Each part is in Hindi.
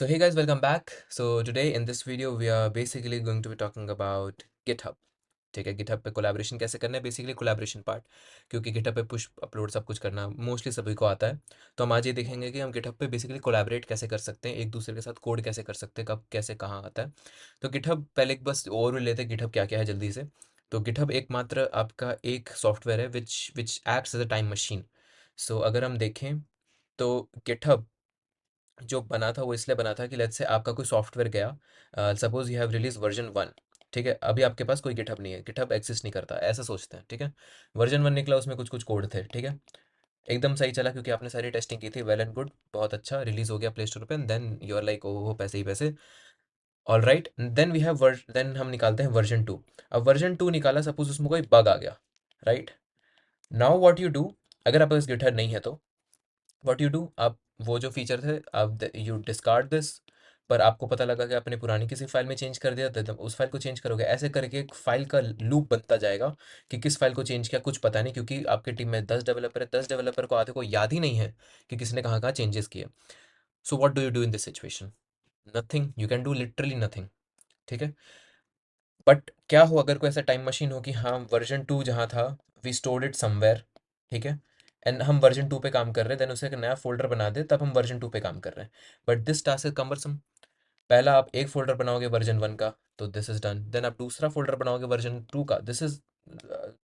So hey guys, welcome back. So today in this video we are basically going to be talking about GitHub. ठीक है, GitHub पे कोलैबोरेशन कैसे करना है, बेसिकली कोलैबोरेशन पार्ट, क्योंकि GitHub पे पुश अपलोड सब कुछ करना मोस्टली सभी को आता है। तो हम आज ये देखेंगे कि हम GitHub पे बेसिकली कोलैबोरेट कैसे कर सकते हैं, एक दूसरे के साथ कोड कैसे कर सकते हैं, कब कैसे कहाँ आता है। तो GitHub पहले एक बस ओवरव्यू लेते हैं GitHub क्या क्या है जल्दी से। तो GitHub एकमात्र आपका एक सॉफ्टवेयर है which which acts as a time machine. So अगर हम देखें तो GitHub जो बना था वो इसलिए बना था कि लेट्स से आपका कोई सॉफ्टवेयर गया, suppose you have release version one. ठीक है, अभी आपके पास कोई गिटहब नहीं है, गिटहब एग्जिस्ट नहीं करता, ऐसा सोचते हैं। ठीक है, वर्जन वन निकला, उसमें कुछ कुछ कोड थे। ठीक है, एकदम सही चला क्योंकि आपने सारी टेस्टिंग की थी, वेल एंड गुड, बहुत अच्छा, रिलीज हो गया प्ले स्टोर पे, then you are like oh पैसे ही पैसे। All right, then we have then हम निकालते हैं वर्जन टू। अब वर्जन टू निकाला, सपोज उसमें कोई बग आ गया। Right, now what you do, अगर आपके पास गिटहब नहीं है तो व्हाट यू डू, आप वो जो फीचर थे आप यू डिस्कार्ड दिस। पर आपको पता लगा कि आपने पुरानी किसी फाइल में चेंज कर दिया, तो उस फाइल को चेंज करोगे, ऐसे करके एक फाइल का लूप बनता जाएगा कि किस फाइल को चेंज किया कुछ पता नहीं, क्योंकि आपकी टीम में 10 डेवलपर है, 10 डेवलपर को आधे को याद ही नहीं है कि किसने कहाँ कहाँ चेंजेस किए। So what do you do in this situation? Nothing, you can do literally nothing. ठीक है, बट क्या हो अगर कोई ऐसा टाइम मशीन हो कि हाँ वर्जन टू जहाँ था, वी स्टोर्ड इट समवेयर। ठीक है, एंड हम वर्जन टू पे काम कर रहे हैं, देन उसे एक नया फोल्डर बना दे, तब हम वर्जन टू पे काम कर रहे हैं। But this task is cumbersome. पहला आप एक फोल्डर बनाओगे वर्जन वन का, तो दिस इज डन, देन आप दूसरा फोल्डर बनाओगे वर्जन टू का, दिस इज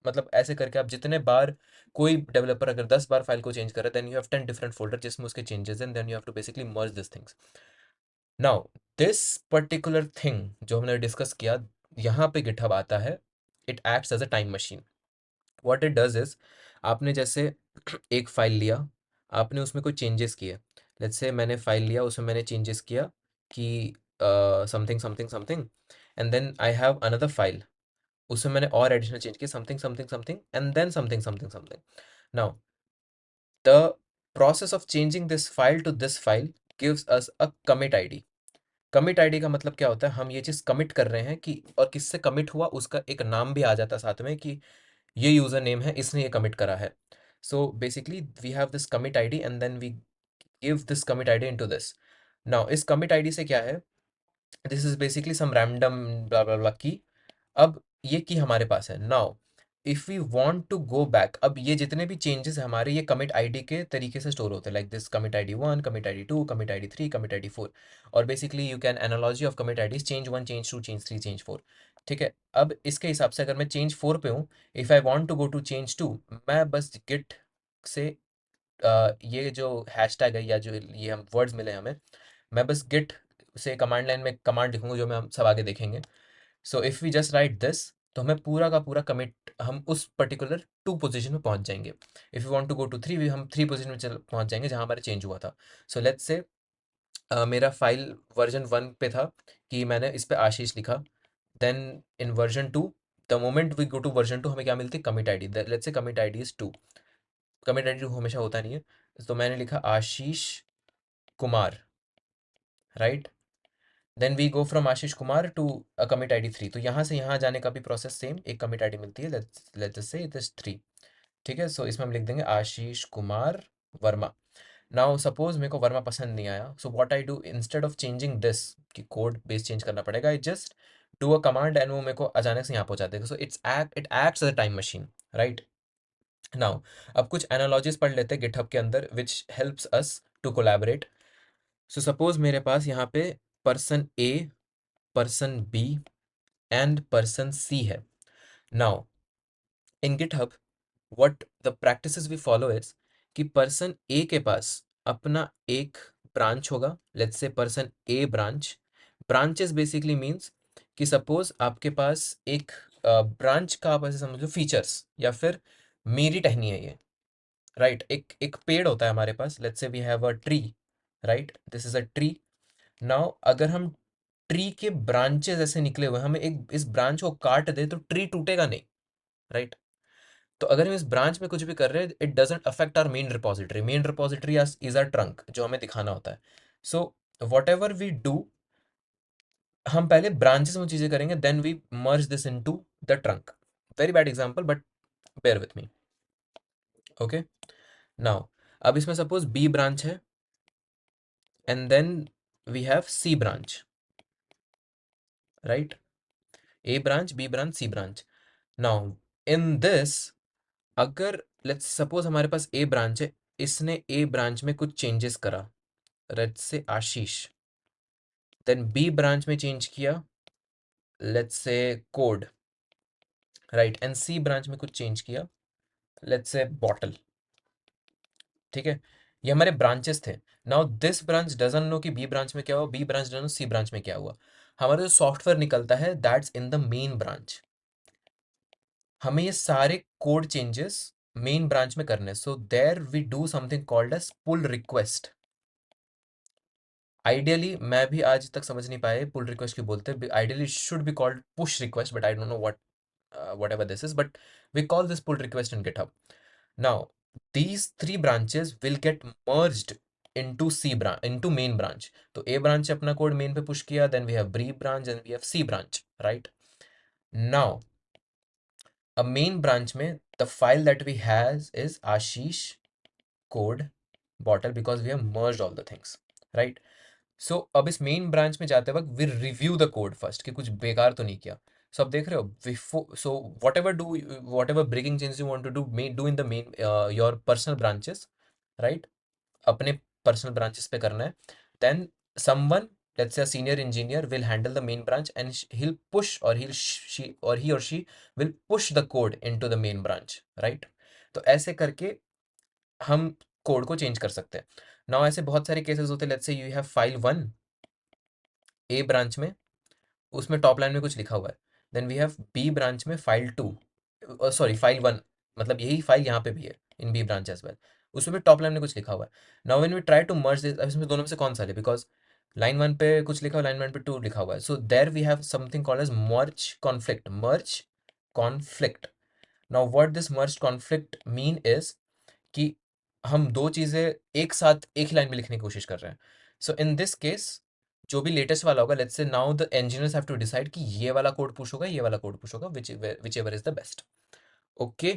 मतलब ऐसे करके आप जितने बार कोई डेवलपर अगर 10 बार फाइल को चेंज कर रहा है, then you have 10 different folder जिसमें उसके changes, and then you have to basically merge this things. Now this particular thing जो हमने डिस्कस किया, यहाँ पे गिटहब आता है, it acts as a time machine. What it does is, आपने जैसे एक फाइल लिया, आपने उसमें कोई चेंजेस किए। लेट्स से मैंने फाइल लिया, उसमें मैंने चेंजेस किया कि something something something, and then I have another file, उसमें मैंने और एडिशनल चेंज किया something something something, and then something something something. Now the process of changing this file to this file gives us a commit ID. Commit ID का मतलब क्या होता है, हम ये चीज़ कमिट कर रहे हैं कि, और किससे कमिट हुआ उसका एक नाम भी आ जाता है साथ में कि ये यूज़र नेम है, इसने ये कमिट करा है। So basically we have this commit ID and then we give this commit ID into this. Now इस कमिट आईडी से क्या है, this is basically some random blah blah blah key. अब ये की हमारे पास है। Now if we want to go back, अब ये जितने भी चेंजेस हमारे ये कमिट आईडी के तरीके से स्टोर होते हैं, like this commit ID one, commit ID two, commit ID three, commit ID four. और basically you can analogy of commit IDs, change one, change two, change three, change four. ठीक है, अब इसके हिसाब से अगर मैं चेंज फोर पे हूँ, if I want to go to change two, मैं बस गिट से ये जो हैशटैग है या जो ये हम वर्ड्स मिले हमें, मैं बस गिट से कमांड लाइन में कमांड लिखूंगा जो मैं हम सब आगे देखेंगे। So if we just write this, तो हमें पूरा का पूरा कमिट, हम उस पर्टिकुलर टू पोजीशन में पहुंच जाएंगे। If you want to go to three, भी हम थ्री पोजीशन में चल पहुंच जाएंगे जहां हमारा चेंज हुआ था। सो लेट्स से मेरा फाइल वर्जन वन पे था कि मैंने इस पे आशीष लिखा, then in version two, the moment we go to version two, हमें क्या मिलती है, commit ID. Let's say commit ID is two, commit ID two हमेशा होता नहीं है, तो मैंने लिखा Ashish Kumar. Right, then we go from Ashish Kumar to a commit ID three, तो यहाँ से यहाँ जाने का भी प्रोसेस सेम, एक कमिट आईडी मिलती है, let's say it is three. ठीक है, सो इसमें हम लिख देंगे आशीष कुमार वर्मा। नाउ सपोज मेरे को वर्मा पसंद नहीं आया, so what I do, instead of changing this कि कोड बेस चेंज करना पड़ेगा, I just do a command and वो मेरे को अचानक से यहाँ पहुंचा देगा। So it acts as a time machine. Right, now अब कुछ एनालॉजीज पढ़ लेते हैं गिटहब के अंदर which helps us to collaborate. So suppose मेरे पास यहाँ पे person A, person B and person C है। Now in GitHub what the practices we follow is कि पर्सन ए के पास अपना एक ब्रांच होगा, let's say person A branch. Branches basically means कि सपोज आपके पास एक ब्रांच का, आप ऐसे समझ लो फीचर्स, या फिर मेरी टहनी है ये। राइट, एक एक पेड़ होता है हमारे पास, let's say we have a tree. Right, this is a tree. Now अगर हम ट्री के ब्रांचेस ऐसे निकले हुए हैं, हमें एक इस ब्रांच को काट दे तो ट्री टूटेगा नहीं। राइट, तो अगर हम इस ब्रांच में कुछ भी कर रहे हैं, it doesn't affect our main repository. Main repository is our trunk जो हमें दिखाना होता है। So whatever we do, हम पहले ब्रांचेस में चीजें करेंगे, then we merge this into the trunk. Very bad example but bear with me. Okay, now अब इसमें सपोज बी ब्रांच है, and then we have C branch, right? A branch, B branch, C branch. Now in this, अगर लेट्स सपोज हमारे पास ए ब्रांच है, इसने ए ब्रांच में कुछ चेंजेस करा, let's say Ashish, then B branch में चेंज किया, let's say code, right, and C branch में कुछ चेंज किया, लेट्स से बॉटल, ठीक है। ये हमारे ब्रांचेस थे। Now this branch doesn't know कि बी ब्रांच में क्या हुआ, B branch doesn't know C branch में क्या हुआ। हमारा जो सॉफ्टवेयर निकलता है that's in the main branch. हमें ये सारे कोड चेंजेस मेन ब्रांच में करने, so there we do something called as pull request. Ideally मैं भी आज तक समझ नहीं पाया पुल रिक्वेस्ट क्यों बोलते हैं। Ideally should be called push request, but I don't know whatever this is, but we call this pull request in GitHub. Now these three branches will get merged into into main branch. तो A branch अपना कोड मेन पे पुश किया, then we have B branch and we have C branch, right? Now a main branch में the file that we has is Ashish code bottle because we have merged all the things, right? So अब इस मेन ब्रांच में जाते वक्त we review the code first कि कुछ बेकार तो नहीं किया। सो अब देख रहे हो before, so whatever breaking change you want to do may do in the main your personal branches, right? अपने पर्सनल ब्रांचेस पे करना है। Then someone, let's say a senior engineer will handle the main branch and he'll push और he or she will push the code into the main branch, right? तो ऐसे करके हम कोड को चेंज कर सकते हैं। नाउ ऐसे बहुत सारे केसेस होते हैं, let's say you have file 1 A branch में, उसमें टॉप लाइन में कुछ लिखा हुआ है। Then we have B branch में फाइल 2, सॉरी फाइल 1, मतलब यही फाइल यहाँ पे भी है in B branch as well, उसमें भी टॉप लाइन में कुछ लिखा हुआ है। Now when we try to merge this, अब इसमें दोनों में से कौन सा ले, बिकॉज लाइन 1 पे कुछ लिखा हुआ, लाइन 1 पे 2 लिखा हुआ है, so there we have something called as merge conflict. Now what this merge conflict mean is कि हम दो चीज़ें एक साथ एक ही लाइन में लिखने की कोशिश कर रहे हैं। सो इन दिस केस जो भी लेटेस्ट वाला होगा, let's say now the engineers have to decide कि ये वाला कोड पुश होगा, ये वाला कोड पुश होगा, whichever is the best. Okay,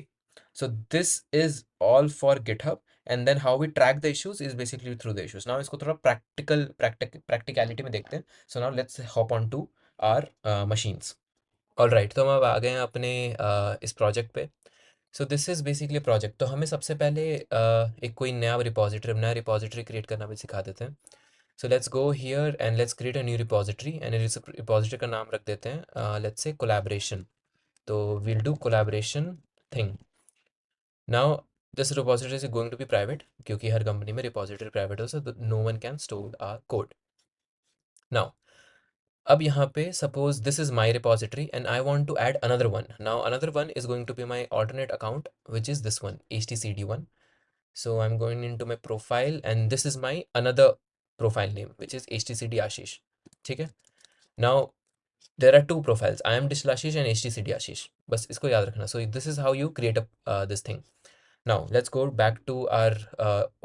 so this is all for GitHub, and then how we track the issues is basically through the issues. Now इसको थोड़ा प्रैक्टिकलिटी में देखते हैं। So now let's hop on to our machines. All right, तो हम अब आ गए हैं अपने इस प्रोजेक्ट पे। So this is basically project. तो हमें सबसे पहले एक कोई नया रिपॉजिटरी क्रिएट करना भी सिखा देते हैं। So let's go here and let's create a new repository, and इस रिपॉजिटरी का नाम रख देते हैं लेट्स से कोलैबोरेशन। तो we'll do collaboration thing. Now this repository is going to be private, क्योंकि हर कंपनी में रिपॉजिटरी प्राइवेट हो, so no one can store our code. Now अब यहाँ पे suppose this is my repository and I want to add another one. Now another one is going to be my alternate account, which is this one, HTCD1. So I'm going into my profile and this is my another profile name, which is HTCD Ashish. ठीक है? Now there are two profiles. I am Digital Ashish and HTCD Ashish. बस इसको याद रखना. So this is how you create this thing. Now let's go back to our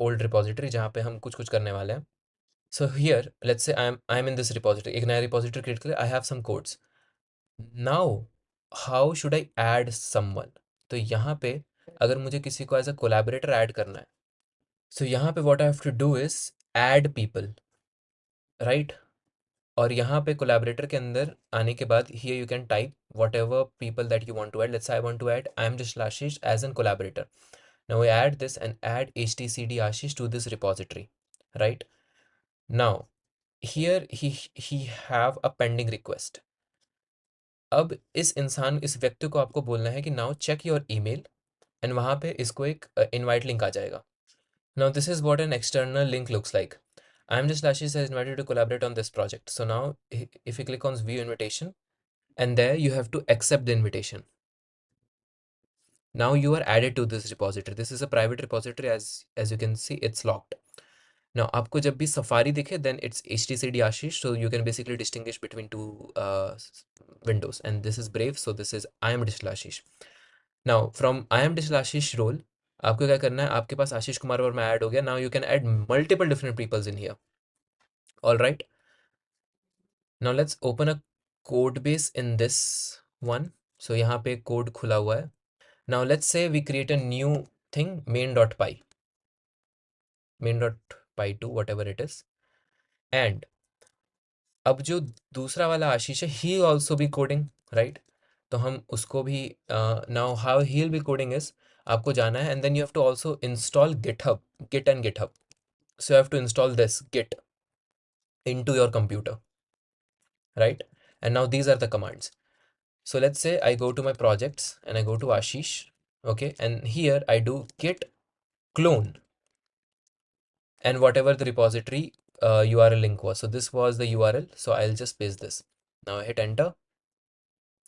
old repository जहाँ पे हम कुछ कुछ करने वाले हैं. So here let's say I am in this repository. एक नया repository create कर, I have some codes. Now how should I add someone? तो यहाँ पे अगर मुझे किसी को एज अ कोलैबोरेटर ऐड करना है, सो यहाँ पे what I have to do is add people, right? और यहाँ पे कोलैबोरेटर के अंदर आने के बाद here you can type whatever people that you want to add. Let's I want to add I am just Ashish as an collaborator. Now we add this and add HTCD Ashish to this repository, right? Now here he have a pending request. अब इस व्यक्ति को आपको बोलना है कि now check your email, and वहाँ पे इसको एक इनवाइट लिंक आ जाएगा। Now this is what an external link looks like. I am just Ashish has invited to collaborate on this project. So now if you click on view invitation, and there you have to accept the invitation. Now you are added to this repository. This is a private repository, as you can see it's locked. Now आपको जब भी Safari दिखे, then it's HTCD Ashish, so you can basically distinguish between two windows, and this is Brave, so this is I am Digital Ashish. Now from I am Digital Ashish role आपको क्या करना है, आपके पास आशीष कुमार वर्मा ऐड हो गया। Now you can add multiple different peoples in here. All right, now let's open a code base in this one. So यहाँ पे कोड खुला हुआ है। Now let's say we create a new thing, main.py 2, whatever it is, and अब जो दूसरा वाला आशीष है, he also be coding, right? तो हम उसको भी, now how he will be coding is, आपको जाना है and then you have to also install GitHub, git and GitHub. So you have to install this git into your computer, right? And now these are the commands. So let's say I go to my projects and I go to Ashish, okay, and here I do git clone and whatever the repository URL link was. So this was the URL, so I'll just paste this. Now I hit enter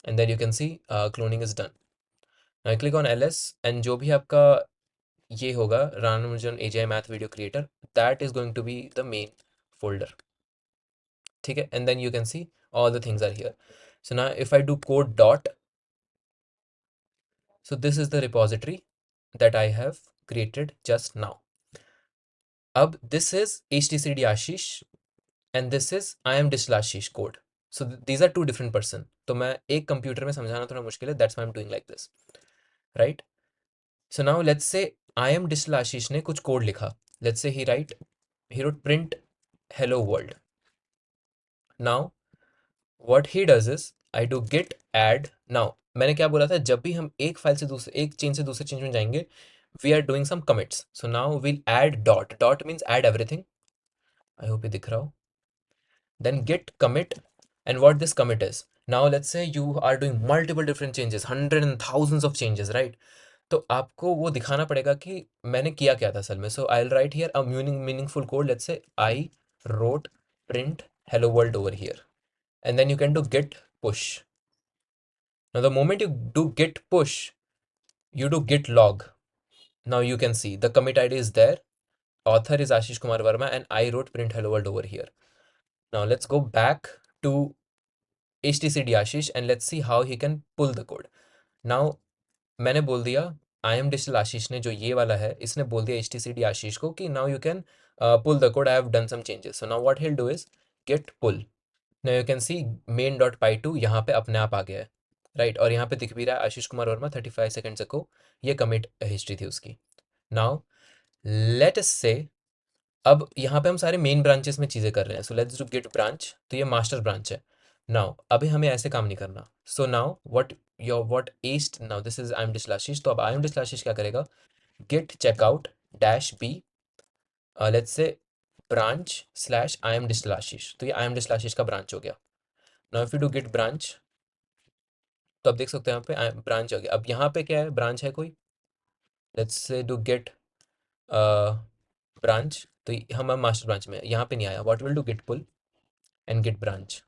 and then you can see cloning is done. Now I click on ls and जो भी आपका ये होगा Ramanujan AGI Math Video Creator, that is going to be the main folder. ठीक है, and then you can see all the things are here. So now if I do code dot, so this is the repository that I have created just now. Ab this is HTCD Ashish and this is I am Digital Ashish code. So these are two different person. तो मैं एक कंप्यूटर में समझाना थोड़ा मुश्किल है, that's why I'm doing like this, right? So now let's say I am Digital Ashish ने कुछ कोड लिखा. Let's say he wrote print hello world. Now what he does is I do git add. Now मैंने क्या बोला था, जब भी हम एक फाइल से दूसरे, एक चेन से दूसरे चेन में जाएंगे, we are doing some commits. So now we'll add dot. Dot means add everything. I hope ये दिख रहा हो. Then git commit, and what this commit is. Now let's say you are doing multiple different changes, hundreds and thousands of changes, right? तो आपको वो दिखाना पड़ेगा कि मैंने किया क्या था असल में. So I'll write here a meaningful code. Let's say I wrote print hello world over here, and then you can do git push. Now the moment you do git push, you do git log. Now you can see the commit ID is there. Author is Ashish Kumar Verma and I wrote print hello world over here. Now let's go back to HTCD Ashish and let's see how he can pull the code. Now मैंने बोल दिया I am digital Ashish ने, जो ये वाला है, इसने बोल दिया HTCD Ashish को कि now you can pull the code. I have done some changes. So now what he'll do is git pull. Now you can see main.py2 यहाँ पे अपने आप आ गया है, राइट? और यहाँ पे दिख भी रहा है आशीष कुमार वर्मा 35 सेकेंड्स अगो, ये कमिट हिस्ट्री थी उसकी. नाउ लेट अस से अब यहाँ पे हम सारे मेन ब्रांचेस में चीज़ें कर रहे हैं. So let's do git branch, तो ये मास्टर ब्रांच है. नाउ अभी हमें ऐसे काम नहीं करना. So now what is, now this is I am digital Ashish. तो अब आई एम डिजिटल आशीष क्या करेगा, git checkout dash b, let's say branch slash I am digital Ashish. तो ये आई एम डिजिटल आशीष का ब्रांच हो गया. Now if you do git branch, तो आप देख सकते हैं यहाँ पे ब्रांच हो गया. अब यहाँ पे क्या है, ब्रांच है कोई, let's say do get branch. तो हम मास्टर ब्रांच में, यहाँ पे नहीं आया. What will do git pull and git branch,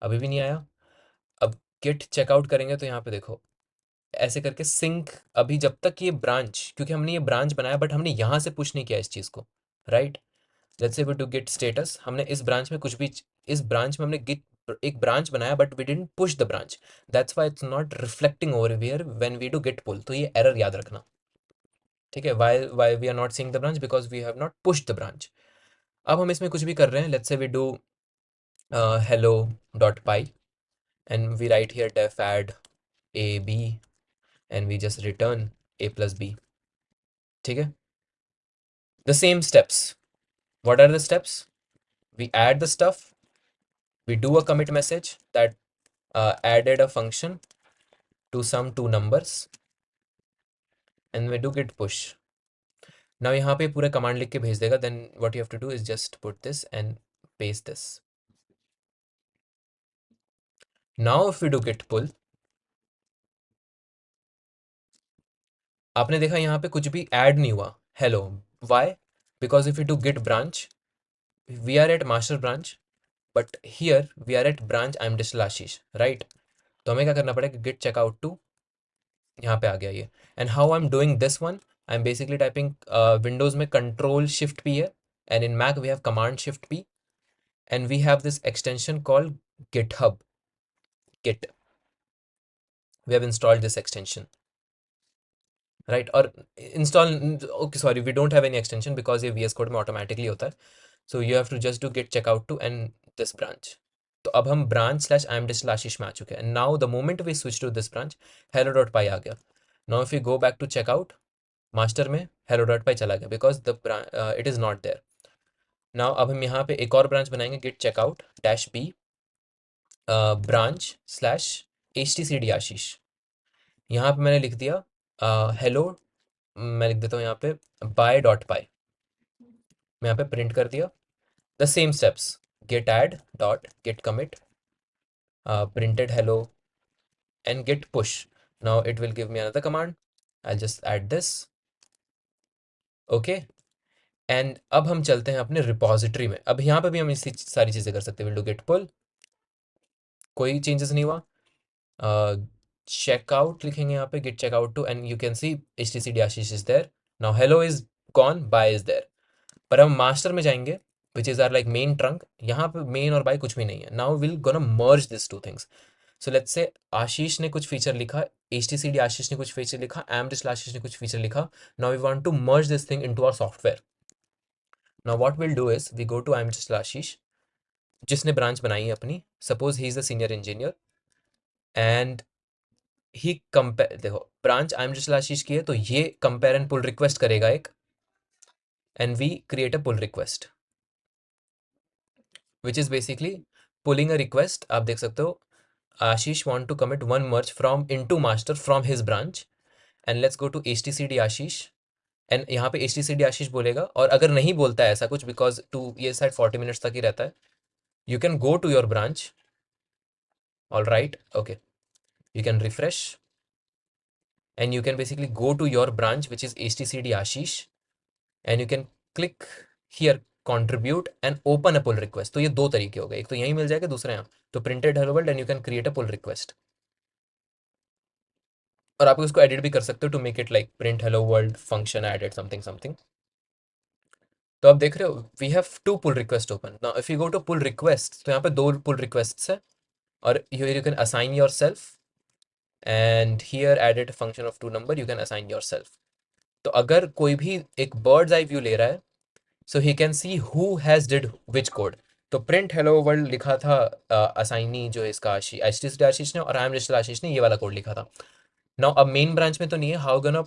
अभी भी नहीं आया. अब गिट चेकआउट करेंगे तो यहाँ पे देखो ऐसे करके सिंक. अभी जब तक ये ब्रांच, क्योंकि हमने ये ब्रांच बनाया बट हमने यहाँ से पुश नहीं किया इस चीज़ को, right? Let's say we do git status. हमने इस ब्रांच में कुछ भी, इस ब्रांच में हमने गिट एक ब्रांच बनाया but we didn't push the branch. That's why it's not reflecting over here when we do git pull. तो ये एरर याद रखना, ठीक है? Why we are not seeing the branch, because we have not pushed the branch. अब हम इसमें कुछ भी कर रहे हैं. Let's say we do hello dot py and we write here def add a b and we just return a plus b. ठीक है? The same steps. What are the steps? We add the stuff, we do a commit message that added a function to some two numbers and we do git push. Now यहाँ पे पूरा कमांड लिख के भेज देगा. Then what you have to do is just put this and paste this. Now if we do git pull, आपने देखा यहाँ पे कुछ भी ऐड नहीं हुआ. Hello, why? Because if you do git branch, we are at master branch but here we are at branch I am digital Ashish, right? तो हमें क्या करना पड़ेगा, गिट चेकआउट टू, यहाँ पे आ गया ये. And how I am doing this one, I am basically typing, Windows में कंट्रोल शिफ्ट पी है and in Mac we have command shift P and we have this extension called GitHub git. We have installed this extension, right? और install, okay sorry, we don't have any extension because ये VS कोड में ऑटोमेटिकली होता है. So you have to just do git checkout to and this branch. तो अब हम branch slash I am digital Ashish में आ चुके हैं. Now the moment we switch to this branch, hello dot py आ गया. Now if you go back to checkout, master में हेलो डॉट पाई चला गया because the it is not there. Now अब हम यहाँ पे एक और ब्रांच बनाएंगे, git checkout dash b branch slash HTCD Ashish. यहाँ पे मैंने लिख दिया हेलो, मैं लिख देता हूँ यहाँ पे बाय डॉट बाय, मैं यहाँ पे प्रिंट कर दिया the same steps, git add dot git commit printed hello and git push. Now it will give me another command. I'll just add this. Okay. And अब हम चलते हैं अपने रिपॉजिटरी में। अब यहाँ पे भी हम इसी सारी चीज़ें कर सकते हैं। विल डू गेट पुल, कोई चेंजेस नहीं हुआ। चेकआउट लिखेंगे यहाँ पे, git checkout to, and you can see HTCD Ashish is there. Now hello is gone, bye is there. पर हम मास्टर में जाएंगे which is are like main trunk. यहाँ पे मेन और बाय कुछ भी नहीं है। Now will gonna merge this two things. So let's say Ashish ने कुछ फीचर लिखा, HTCD आशीष ने कुछ फीचर लिखा, amdistal आशीष ने कुछ फीचर लिखा। Now we want to merge this thing into our software. Now what will do is we go to amdistal Ashish, जिसने ब्रांच बनाई है अपनी। Suppose he is the senior engineer and he compare, देखो ब्रांच amdistal आशीष की है तो ये कंपेयर एंड पुल रिक्वेस्ट करेगा एक, and we create a pull request which is basically pulling a request. आप देख सकते हो Ashish want to commit one merge from into master from his branch, and let's go to HTCD Ashish. And यहाँ पे HTCD आशीष बोलेगा, और अगर नहीं बोलता है ऐसा कुछ, बिकॉज टू ये शायद 40 मिनट्स तक ही रहता है, you can go to your branch. All right, okay, you can refresh and you can basically go to your branch which is HTCD Ashish, and you can click here contribute and open a pull request। तो ये दो तरीके हो गए, एक तो यहीं मिल जाएगा, दूसरा यहाँ। तो printed hello world and you can create a pull request, और आप इसको एडिट भी कर सकते हो to make it like print hello world function added something something। तो आप देख रहे हो we have to pull request open. Now if you go to pull request, तो यहाँ पे दो पुल रिक्वेस्ट है, और you can assign yourself, and here added function of to number, you can assign yourself। तो अगर कोई भी एक बर्ड्स आई व्यू ले रहा है, so he can see who has did which code. तो प्रिंट हेलो वर्ल्ड लिखा था असाइनी जो है इसका HTCD आशीष ने, और amdistal आशीष ने ये वाला कोड लिखा था। नाउ अब मेन ब्रांच में तो नहीं है, how gonna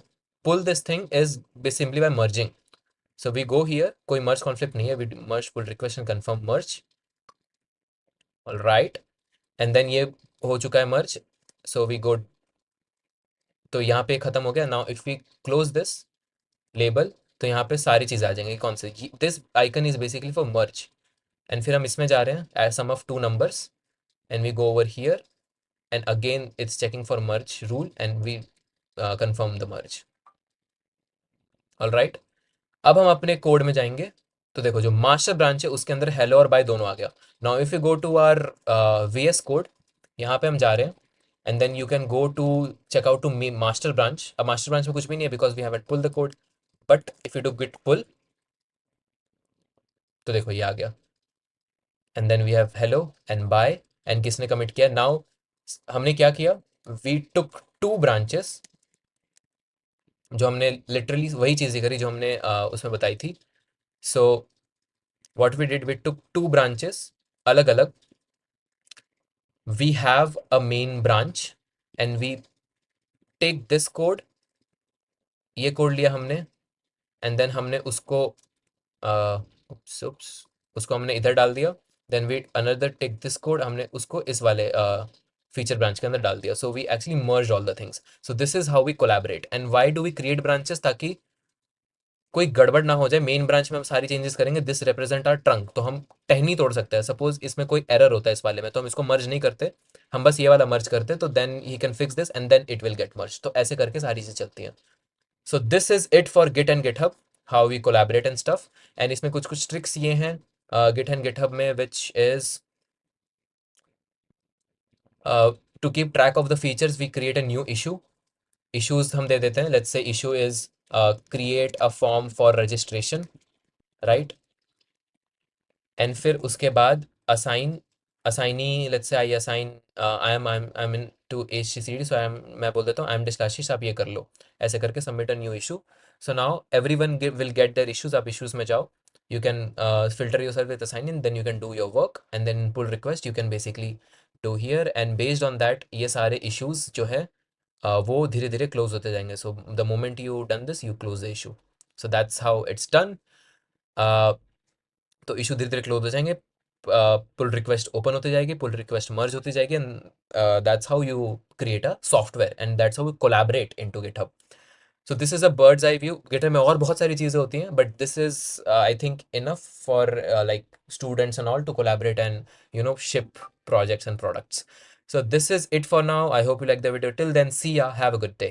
pull this thing is simply by merging. So we go here, कोई मर्ज कॉन्फ्लिक्ट नहीं है, we merge pull request and confirm merge. All right, and then ये हो चुका है मर्ज। सो वी गो, तो यहाँ पे खत्म हो गया। Now if we close this label, तो यहाँ पे सारी चीज़ें आ जाएंगी। कौन से, this icon is basically for merge. And फिर हम इसमें जा रहे हैं add sum of two numbers, and we go over here, and again it's checking for merge rule, and we confirm the merge. All right, अब हम अपने कोड में जाएंगे। तो देखो जो मास्टर ब्रांच है उसके अंदर हेलो और बाय दोनों आ गया। Now if you go to our VS code, यहाँ पे हम जा रहे हैं, and then you can go to check out to master branch. अब मास्टर ब्रांच में कुछ भी नहीं है because we haven't pull the code, but if you do git pull, तो देखो ये आ गया, and then we have hello and bye, and किसने कमिट किया। नाउ हमने क्या किया, वी टुक टू ब्रांचेस, जो हमने लिटरली वही चीज़ें करी जो हमने उसमें बताई थी। So what we did, we took two branches अलग अलग, we have a main branch, and we take this code, ये कोड लिया हमने, एंड देन हमने उसको उप्स उप्स उसको हमने इधर डाल दिया। Then we another take this code, हमने उसको इस वाले फीचर ब्रांच के अंदर डाल दिया। So we actually merge all the things. So this is how we collaborate, and why do we create branches, ताकि कोई गड़बड़ ना हो जाए। मेन ब्रांच में हम सारी चेंजेस करेंगे, दिस रिप्रेजेंट आर ट्रंक, तो हम टहनी तोड़ सकते हैं। सपोज इसमें कोई एरर होता है इस वाले में, तो हम इसको मर्ज नहीं करते, हम बस ये वाला मर्ज करते, तो then he can fix this and then it will get merge. तो ऐसे करके सारी चीज़ें चलती हैं। So this is it for git and GitHub, how we collaborate and stuff. And इसमें कुछ कुछ ट्रिक्स ये हैं गिट एंड गिटहब में, which is to keep track of the features we create a new issue. Issues हम दे देते हैं, let's say issue is create a form for registration, right. And फिर उसके बाद assign, assignee, let's say I assign, I am in to HTCD, सो मैं बोल देता हूँ amdistal आप ये कर लो, ऐसे करके submit a new issue. So now everyone will get their issues. आप इश्यूज में जाओ, you can filter yourself with assign, and then you can do your work, and then pull request you can basically do here, and based on that ये सारे इश्यूज जो है वो धीरे धीरे क्लोज होते जाएंगे। So the moment you done this, you close the issue. So that's how it's done. तो इशू धीरे धीरे क्लोज हो जाएंगे, पुल रिक्वेस्ट ओपन होती जाएगी, पुल रिक्वेस्ट मर्ज होती जाएगी, and that's how you create a software, and that's how you collaborate into GitHub. So this is a bird's eye view. GitHub में और बहुत सारी चीज़ें होती हैं, but this is I think enough for like students and all to collaborate and ship projects and products. So this is it for now. I hope you like the video. Till then, see ya. Have a good day.